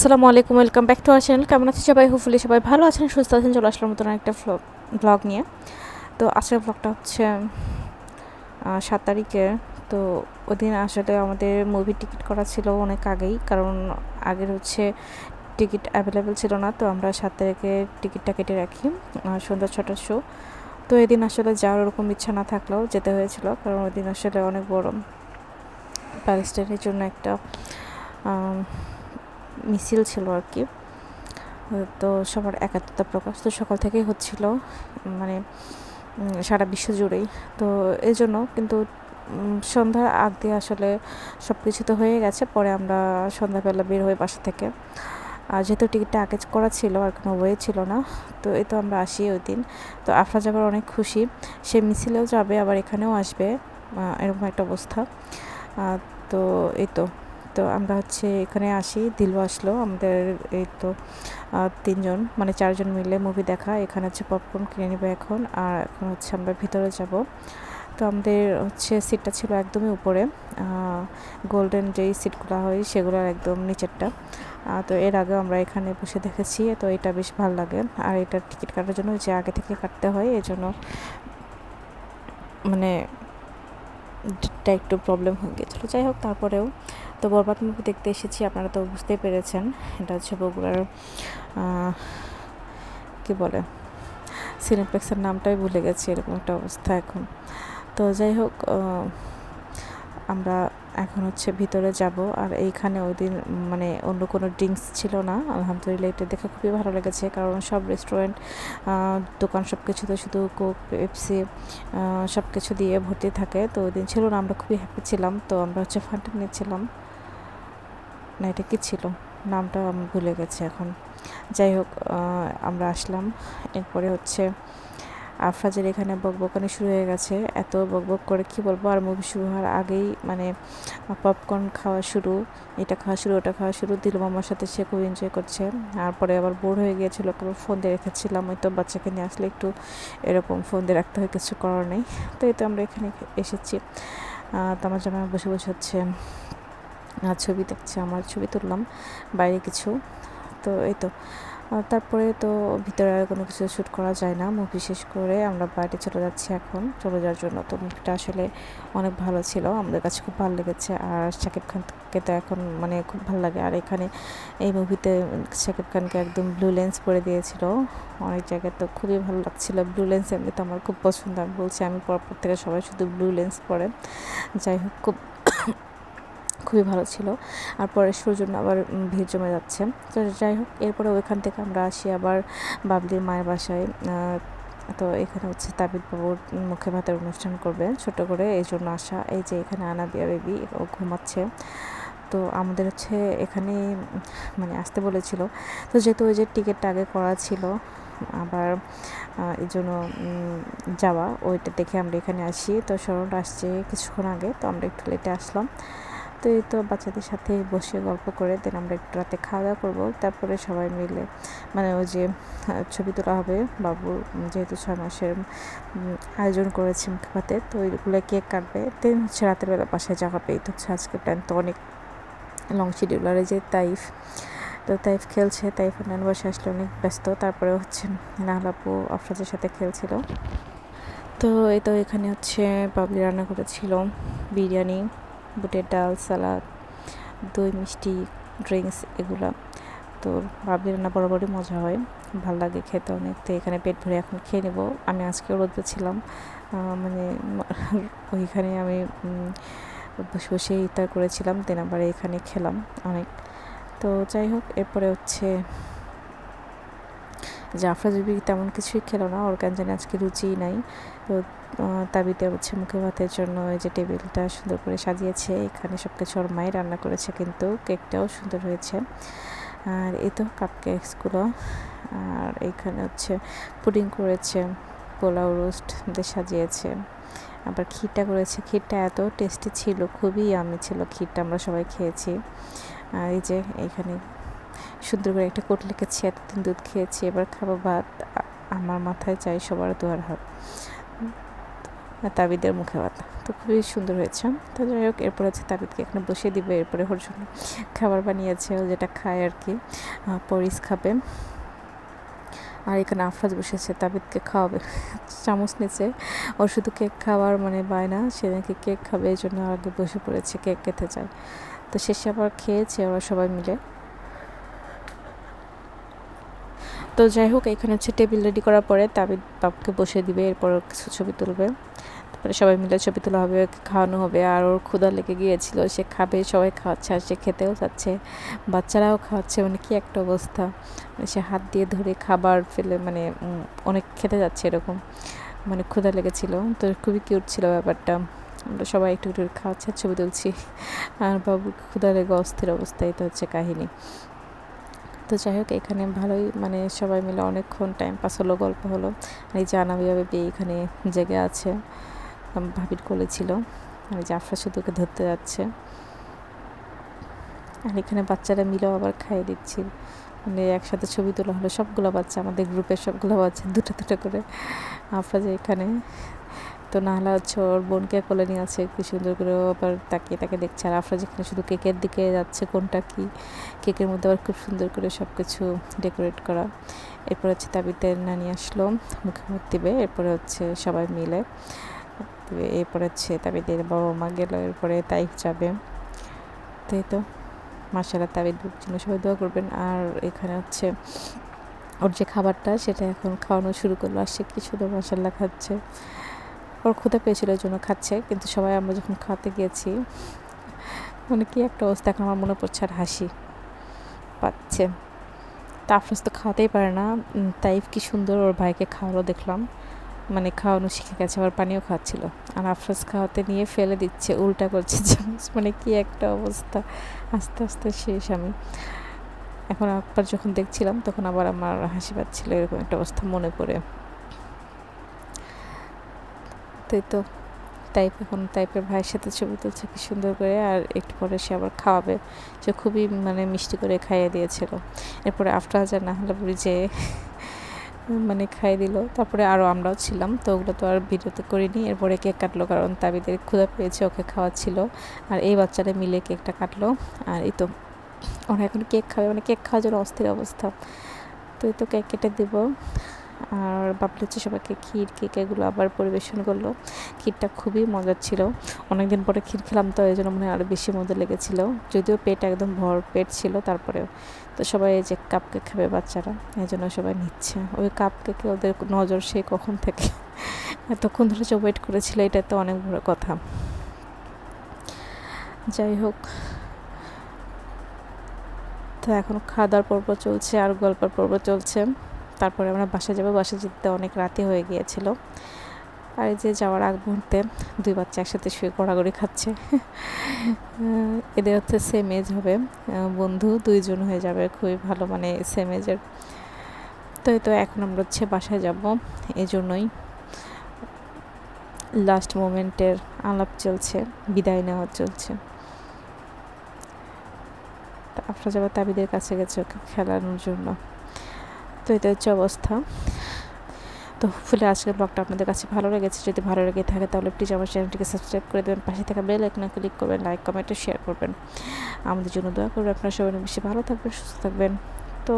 আসসালামু আলাইকুম, welcome back to our channel. কেমন আছেন সবাই? হোপফুলি সবাই ভালো আছেন, সুস্থ আছেন। চলে আসলাম নতুন একটা ব্লগ নিয়ে। তো আজকের ব্লগটা হচ্ছে 7 তারিখে। তো ওই দিন আসলে আমাদের মুভির টিকিট করা ছিল অনেক আগেই, কারণ আগের হচ্ছে টিকিট অ্যাভেলেবেল ছিল না। তো আমরা 7 তারিখে টিকিটটা কেটে রাখি, সন্ধ্যা 6টার শো। তো এদিন আসলে যাওয়ার ওরকম ইচ্ছা না থাকলেও যেতে হয়েছিল, কারণ ওই দিন আসলে অনেক বড় প্যালেস্টাইনের জন্য একটা মিছিল ছিল আর কি। তো সবার একাত্মতা প্রকাশ তো সকাল থেকেই হচ্ছিল, মানে সারা বিশ্ব জুড়েই। তো এই জন্য কিন্তু সন্ধ্যার আগ দিয়ে আসলে সব কিছু তো হয়ে গেছে। পরে আমরা সন্ধ্যাবেলা বের হয়ে বাসা থেকে, আর যেহেতু টিকিটটা আগে করা ছিল আর কোনো ওয়ে ছিল না, তো এই তো আমরা আসি ওই দিন। তো আফরা যাবার অনেক খুশি, সে মিছিলেও যাবে আবার এখানেও আসবে, এরকম একটা অবস্থা। তো এই তো তো আমরা হচ্ছে এখানে আসি, দিলু আসলো আমাদের। এই তো 3জন মানে 4জন মিলে মুভি দেখা। এখানে হচ্ছে পপকর্ন কিনে নেবে এখন, আর এখন হচ্ছে আমরা ভিতরে যাব। তো আমাদের হচ্ছে সিটটা ছিল একদমই উপরে, গোল্ডেন যেই সিটগুলো হয় সেগুলোর একদম নিচেরটা। তো এর আগে আমরা এখানে বসে দেখেছি, তো এটা বেশ ভালো লাগে। আর এটার টিকিট কাটার জন্য যে আগে থেকে কাটতে হয়, এই জন্য মানে ডেটটা একটু প্রবলেম হয়ে গিয়েছিল। যাই হোক, তারপরেও তো বরবাদ মুভি দেখতে এসেছি, আপনারা তো বুঝতেই পেরেছেন। এটা হচ্ছে বগুড়ার কি বলে, সিনেপ্লেক্সের নামটাই ভুলে গেছি, এরকম একটা অবস্থা এখন। তো যাই হোক, আমরা এখন হচ্ছে ভিতরে যাব। আর এইখানে ওই দিন মানে অন্য কোনো ড্রিঙ্কস ছিল না, আলহামদুলিল্লাহ। এটা দেখে খুবই ভালো লেগেছে, কারণ সব রেস্টুরেন্ট দোকান সব কিছুতে শুধু কোক, পেপসি সব কিছু দিয়ে ভর্তি থাকে। তো ওই দিন ছিল না, আমরা খুবই হ্যাপি ছিলাম। তো আমরা হচ্ছে ফান্টা নিয়েছিলাম, না এটা কী ছিল নামটা আমি ভুলে গেছি এখন। যাই হোক, আমরা আসলাম। এরপরে হচ্ছে আফরাজের এখানে বকবকানি শুরু হয়ে গেছে, এত বকবক করে কি বলবো। আর মুভি শুরু হওয়ার আগেই মানে পপকর্ন খাওয়া শুরু, এটা খাওয়া শুরু, ওটা খাওয়া শুরু। দিলু মামার সাথে সে খুব এনজয় করছে। আর পরে আবার বোর হয়ে গিয়েছিলো, কেবল ফোন দিয়ে রেখেছিলাম। ওই তো বাচ্চাকে নিয়ে আসলে একটু এরকম ফোন দিয়ে রাখতে হয়, কিছু করার নেই। তো এই তো আমরা এখানে এসেছি। তো আমার জামাই বসে বসে হচ্ছে ছবি দেখছে, আমার ছবি তুললাম বাইরে কিছু। তো এই তো তারপরে তো ভিতরে আর কোনো কিছু শ্যুট করা যায় না। মুভি শেষ করে আমরা বাইরে চলে যাচ্ছি এখন চলে যাওয়ার জন্য। তো মুভিটা আসলে অনেক ভালো ছিল, আমাদের কাছে খুব ভালো লেগেছে। আর শাকিব খানকে তো এখন মানে খুব ভালো লাগে। আর এখানে এই মুভিতে শাকিব খানকে একদম ব্লু লেন্স পরে দিয়েছিল অনেক জায়গায়, তো খুবই ভালো লাগছিল। ব্লু লেন্স এমনিতে আমার খুব পছন্দ, আমি বলছি আমি পরপর থেকে সবাই শুধু ব্লু লেন্স পরে। যাই হোক, খুবই ভালো ছিল। আর পরে শোর জন্য আবার ভিড় জমে যাচ্ছে। তো যাই হোক, এরপরে ওইখান থেকে আমরা আসি আবার বাবলির মায়ের বাসায়। তো এখানে হচ্ছে তাবিদ বাবুর মুখে ভাতের অনুষ্ঠান করবে ছোট করে, এই জন্য আসা। এই যে এখানে আনাবিয়া বেবি ও ঘুমাচ্ছে। তো আমাদের হচ্ছে এখানে মানে আসতে বলেছিল। তো যেহেতু ওই যে টিকিটটা আগে করা ছিল, আবার এই জন্য যাওয়া ওইটা দেখে আমরা এখানে আসি। তো শরণ আসছে কিছুক্ষণ আগে, তো আমরা একটু লেটে আসলাম। তো এই তো বাচ্চাদের সাথে বসে গল্প করে দেন আমরা একটু রাতে খাওয়া দাওয়া করবো। তারপরে সবাই মিলে মানে ওই যে ছবি তোলা হবে বাবুর, যেহেতু 6 মাসের আয়োজন করেছে মুখে ভাতে, তো ওইগুলো কেক কাটবে, দেন হচ্ছে রাতের বেলা বাসায় যাওয়া হবে। এই তো হচ্ছে আজকে প্ল্যান। তো অনেক লং শিডিউলারে যে তাইফ, তো তাইফ খেলছে, তাইফ নান বাসায় আসলে অনেক ব্যস্ত। তারপরে হচ্ছে নাহলাপু আফরাজের সাথে খেলছিল। তো এই তো এখানে হচ্ছে বাবলি রান্না করেছিল বিরিয়ানি, বুটের ডাল, সালাদ, দই, মিষ্টি, ড্রিঙ্কস এগুলো। তো বাবলি রান্না বরাবরই মজা হয়, ভাল লাগে খেতে অনেক। তো এখানে পেট ভরে এখন খেয়ে নেব। আমি আজকেও রোদে ছিলাম, মানে ওইখানে আমি বসে বসে ইফতার করেছিলাম, দেন আবার এখানে খেলাম অনেক। তো যাই হোক, এরপরে হচ্ছে জাফরা জুবি তেমন কিছুই খেলো না, ওর কেন জানি আজকে রুচিই নাই। তো তাবিতে হচ্ছে মুখে ভাতের জন্য এই যে টেবিলটা সুন্দর করে সাজিয়েছে, এখানে সব কিছু ওর মাই রান্না করেছে, কিন্তু কেকটাও সুন্দর হয়েছে। আর এই তো কাপ কেকসগুলো। আর এইখানে হচ্ছে পুডিং করেছে, পোলাও রোস্ট দিয়ে সাজিয়েছে, আবার ক্ষীরটা করেছে। ক্ষীরটা এত টেস্টি ছিল, খুবই ইয়ামি ছিল ক্ষীরটা, আমরা সবাই খেয়েছি। আর এই যে এইখানে সুন্দর করে একটা কোট লিখেছি, এতদিন দুধ খেয়েছি, এবার খাবো ভাত, আমার মাথায় চাই সবার দুয়ার হাত। তাবিদের মুখে ভাত। তো খুবই সুন্দর হয়েছে। তো যাই হোক, এরপর হচ্ছে তাবিদকে এখানে বসিয়ে দিবে। এরপরে ওর জন্য খাবার বানিয়েছে, ও যেটা খায় আর কি, পরিস খাবে। আর এখানে আফরাজ বসেছে, তাবিদকে খাওয়াবে, চামচ নিচে। ওর শুধু কেক খাওয়ার মানে বায়না, সে নাকি কেক খাবে, এই জন্য আগে বসে পড়েছে, কেক খেতে চায়। তো শেষে আবার খেয়েছে ওরা সবাই মিলে। তো যাই হোক, এখানে হচ্ছে টেবিল রেডি করার পরে তাবিদ বাবুকে বসে দিবে, এরপর কিছু ছবি তুলবে, তারপরে সবাই মিলে ছবি তোলা হবে, খাওয়ানো হবে। আর ওর ক্ষুধা লেগে গিয়েছিল, সে খাবে, সবাই খাওয়াচ্ছে আর সে খেতেও চাচ্ছে, বাচ্চারাও খাওয়াচ্ছে, মানে কি একটা অবস্থা, মানে সে হাত দিয়ে ধরে খাবার ফেলে মানে অনেক খেতে যাচ্ছে এরকম, মানে ক্ষুধা লেগেছিল। তো খুবই কিউট ছিল ব্যাপারটা। আমরা সবাই একটু একটু খাওয়াচ্ছে, ছবি তুলছি, আর বাবু ক্ষুধা লেগে অস্থির অবস্থায়। তো হচ্ছে কাহিনী। তো যাই হোক, এখানে ভালোই মানে সবাই মিলে অনেকক্ষণ টাইম পাস হলো, গল্প হলো। আর এই যে আনাবিয়া বেবি এখানে জেগে আছে, ভাবির কোলে ছিল। আর এই যে আফরা শুধু ওকে ধরতে যাচ্ছে। আর এখানে বাচ্চারা মিলেও আবার খাইয়ে দিচ্ছি, মানে একসাথে ছবি তোলা হলো, সবগুলো বাচ্চা, আমাদের গ্রুপের সবগুলো বাচ্চা দুটো দুটো করে। আফরা যে এখানে, তো নাহলা হচ্ছে ওর বোনকে কোলে নিয়ে আছে, কি সুন্দর করে আবার তাকিয়ে তাকে দেখছে। আর আফরা যেখানে শুধু কেকের দিকে যাচ্ছে, কোনটা কি, কেকের মধ্যে আবার খুব সুন্দর করে সব কিছু ডেকোরেট করা। এরপর হচ্ছে তাবিদের নানি আসলো, মুখে মুখ দিবে, এরপরে হচ্ছে সবাই মিলে দিবে। এরপরে হচ্ছে তাবিদের বাবা মা গেল, এরপরে তাইফ যাবে। তাই তো মাশাআল্লাহ, তাবিদ জন্য সবাই দোয়া করবেন। আর এখানে হচ্ছে ওর যে খাবারটা, সেটা এখন খাওয়ানো শুরু করলো, আর সে কি সুন্দর মাশাআল্লাহ খাচ্ছে। ওর ক্ষুধা পেয়েছিল, এই জন্য খাচ্ছে। কিন্তু সবাই আমরা যখন খাওয়াতে গিয়েছি, মানে কি একটা অবস্থা, এখন আমার মনে পড়ছে আর হাসি পাচ্ছে। তা আফরোজ তো খাওয়াতেই পারে না, তাইফ কি সুন্দর ওর ভাইকে খাওয়ালো দেখলাম, মানে খাওয়ানো শিখে গেছে, আবার পানিও খাওয়াচ্ছিল। আর আফরোজ খাওয়াতে নিয়ে ফেলে দিচ্ছে, উল্টা করছে চামচ, মানে কি একটা অবস্থা। আস্তে আস্তে শেষ আমি। এখন একবার যখন দেখছিলাম, তখন আবার আমার হাসি পাচ্ছিল, এরকম একটা অবস্থা মনে পড়ে। তো এখন তাইপের ভাইয়ের সাথে ছবি তুলছে কি সুন্দর করে। আর একটু পরে সে আবার খাওয়াবে, সে খুবই মানে মিষ্টি করে খাইয়ে দিয়েছিল। এরপরে আফটার হাজার না হলে বুড়ি যে মানে খাইয়ে দিল। তারপরে আরও আমরাও ছিলাম, তো ওগুলো তো আর ভিডিওতে করিনি। এরপরে কেক কাটলো, কারণ তাবিদের ক্ষুধা পেয়েছে, ওকে খাওয়াচ্ছিল। আর এই বাচ্চারা মিলে কেকটা কাটলো। আর এই তো ওরা এখন কেক খাবে, মানে কেক খাওয়ার জন্য অস্থির অবস্থা। তো এই তো কেক কেটে দেবো। আর বাবলু হচ্ছে সবাইকে ক্ষীর কেক এগুলো আবার পরিবেশন করলো। ক্ষীরটা খুবই মজার ছিল, অনেকদিন পরে ক্ষীর খেলাম, তো এই জন্য মনে হয় আরও বেশি মজা লেগেছিল, যদিও পেট একদম ভর পেট ছিল তারপরেও। তো সবাই এই যে কাপ কেক খাবে বাচ্চারা, এই জন্য সবাই নিচ্ছে। ওই কাপ কেকে ওদের নজর সেই কখন থেকে এতক্ষণ ধরে যে ওয়েট করেছিল, এটা তো অনেক বড় কথা। যাই হোক, তো এখন খাওয়া দাওয়ার পর্ব চলছে আর গল্পের পর্ব চলছে। তারপরে আমরা বাসায় যাবো, বাসায় যেতে অনেক রাতে হয়ে গিয়েছিল। আর এই যে যাওয়ার আগ মুহূর্তে দুই বাচ্চা একসাথে শুয়ে গড়াগড়ি খাচ্ছে। এদের হচ্ছে সেম এজ হবে, বন্ধু দুইজন হয়ে যাবে, খুবই ভালো, মানে সেম এজের। তো এই তো এখন আমরা হচ্ছে বাসায় যাব, এই জন্যই লাস্ট মোমেন্টের আলাপ চলছে, বিদায় নেওয়া চলছে। আপনারা যাবে তাবিদের কাছে গেছে ওকে খেলানোর জন্য। তো এটা হচ্ছে অবস্থা। তো ফুলে আজকের ব্লগটা আপনাদের কাছে ভালো লেগেছে, যদি ভালো লেগে থাকে তাহলে প্লিজ আমার চ্যানেলটিকে সাবস্ক্রাইব করে দেবেন, পাশে থাকা বেল আইকনে ক্লিক করবেন, লাইক কমেন্ট ও শেয়ার করবেন, আমাদের জন্য দোয়া করবেন। আপনারা সবাই বেশি ভালো থাকবেন, সুস্থ থাকবেন। তো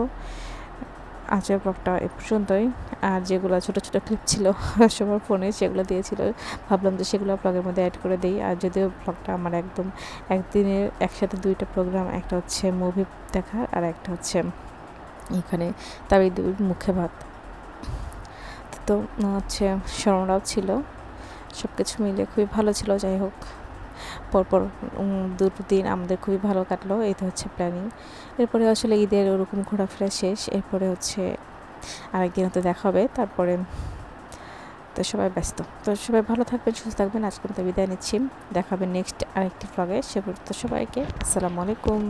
আজকের ব্লগটা এ পর্যন্তই। আর যেগুলো ছোটো ছোটো ক্লিপ ছিল সবার ফোনে, সেগুলো দিয়েছিল, ভাবলাম যে সেগুলো ব্লগের মধ্যে অ্যাড করে দিই। আর যদিও ব্লগটা আমার একদম একদিনের একসাথে দুইটা প্রোগ্রাম, একটা হচ্ছে মুভি দেখার আর একটা হচ্ছে এখানে তাবিদের মুখে ভাত। তো হচ্ছে স্মরণরাও ছিল, সব কিছু মিলে খুবই ভালো ছিল। যাই হোক, পরপর দুটো দিন আমাদের খুবই ভালো কাটলো। এই তো হচ্ছে প্ল্যানিং। এরপরে আসলে ঈদের ওরকম ঘোরাফেরা শেষ, এরপরে হচ্ছে আরেকদিন হয়তো দেখা হবে। তারপরে তো সবাই ব্যস্ত, তো সবাই ভালো থাকবেন, সুস্থ থাকবেন। আজকে তো বিদায় নিচ্ছি, দেখা হবে নেক্সট আরেকটি ব্লগে। সে পর্যন্ত সবাইকে আসসালামু আলাইকুম।